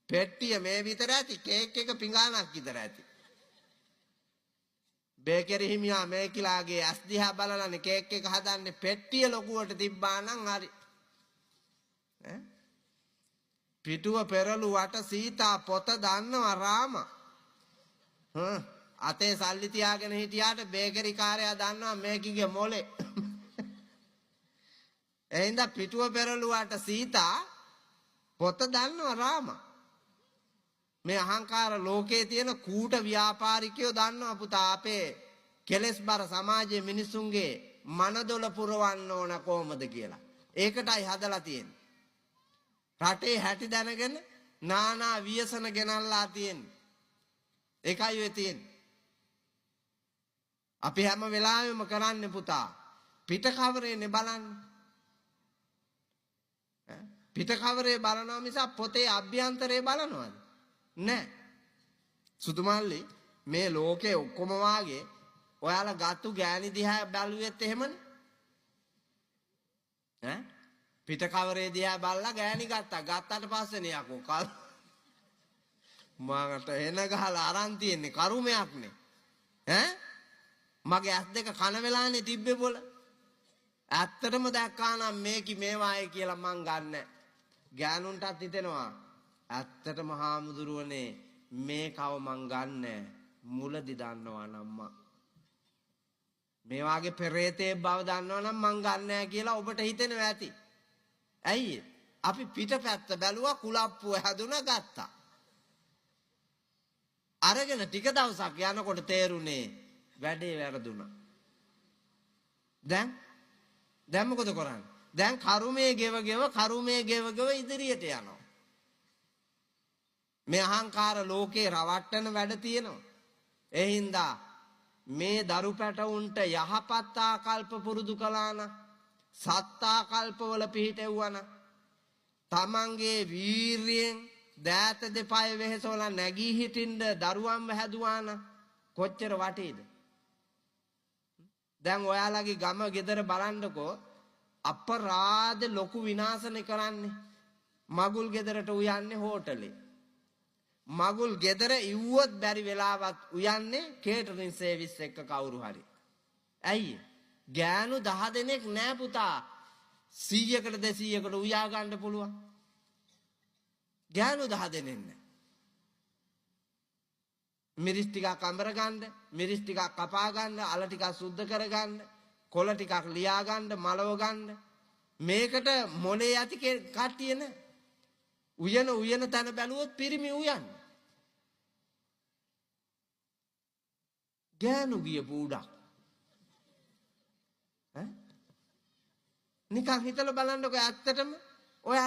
පෙට්ටිය මේ විතර ඇති කේක් එක පිඟානක් විතර ඇති. බේකරි හිමියා මේ කිලාගේ ඇස් දිහා බලලානේ කේක් එක හදන්නේ පෙට්ටිය ලොකුවට තිබ්බා නම් හරි. පිටුව පෙරළුවට සීතා පොත දන්නවා රාම. අතේ සල්ලි තියාගෙන හිටියාට බේකරි කාර්යයා දන්නවා මේකිගේ මොලේ. එහෙනම් පිටුව පෙරළුවට සීතා පොත දන්නවා රාම. මේ අහංකාර ලෝකයේ තියෙන කූට ව්‍යාපාරිකයෝ දන්නවා පුතා අපේ කෙලස් බර සමාජයේ මිනිසුන්ගේ මනදොල පුරවන්න ඕන කොහොමද කියලා. ඒකටයි හදලා තියෙන්නේ. රටේ හැටි දැනගෙන නානා ව්‍යසන ගෙනල්ලා තියෙන්නේ. ඒකයි ඔය තියෙන්නේ. අපි හැම වෙලාවෙම කරන්නේ පුතා පිට කවරේනේ බලන්නේ. පිට කවරේ බලනවා මිස පොතේ අභ්‍යන්තරේ බලනවද? නෑ. සුදුමල්ලි මේ ලෝකේ ඔක්කොම වාගේ ඔයාලා ගත්තු ගෑණි දිහා බැලුවෙත් එහෙමනේ. පිට කවරේ දිහා බලලා ගෑණි ගත්තා. ගත්තට පස්සේනේ යකෝ කල් මාකට එන ගහලා අරන් තියන්නේ කරුමයක්නේ. මගේ ඇස් දෙක කන වෙලානේ තිබ්බේ බොල. ඇත්තටම දැක්කා නම් මේකි මේවායේ කියලා මං ගන්න. ගෑනුන්ටත් හිතෙනවා ඇත්තටම හාමුදුරුවනේ මේ කව මං ගන්න මුලදි දන්නවා නම්මා. මේ වාගේ පෙරේතේ බව දන්නවා නම් මං ගන්නෑ කියලා ඔබට හිතෙනවා ඇති. ඇයි? අපි පිටපැත්ත බැලුවා කුලප්පුව හැදුනා ගත්තා. අරගෙන ටික දවසක් යනකොට තේරුනේ වැඩේ වැරදුනා. දැන් මොකද කරන්නේ? දැන් කරුමේ ගෙව ගෙව ඉදිරියට යනවා. මේ අහංකාර ලෝකේ රවට්ටන වැඩ තියෙනවා. ඒ හින්දා මේ දරු පැටවුන්ට යහපත් ආකල්ප පුරුදු කළා නම් සත් ආකල්පවල පිහිටෙව්වා නම් තමන්ගේ වීරියෙන් දෑත දෙපය වෙහෙසවලා නැගී හිටින්න දරුවන්ව හැදුවා නම් කොච්චර වටේද? දැන් ඔයාලගේ ගම ගෙදර බලන්නකෝ අපරාධ ලොකු විනාශනේ කරන්නේ. මගුල් ගෙදරට උයන්නේ හෝටලේ. මගුල් ගෙදර ඉව්වොත් බැරි වෙලාවත් උයන්නේ කේටරින් සර්විස් එක කවුරු හරි. ඇයි? ගෑනු 10 දෙනෙක් නෑ පුතා. 100කට 200කට උයා ගන්න පුළුවන්. ගෑනු 10 දෙනෙක් නෑ. මිරිස් ටිකක් අඹර ගන්න, මිරිස් ටිකක් කපා ගන්න, අල ටිකක් සුද්ධ කර ගන්න, කොළ ටිකක් ලියා ගන්න, මලව ගන්න. මේකට මොලේ ඇති කට්ටිය නේ. උයන තැන බැලුවොත් පිරිමි උයන්. ගෑනු ගියපු උඩක්. නිකන් හිතලා බලන්නකො ඇත්තටම ඔය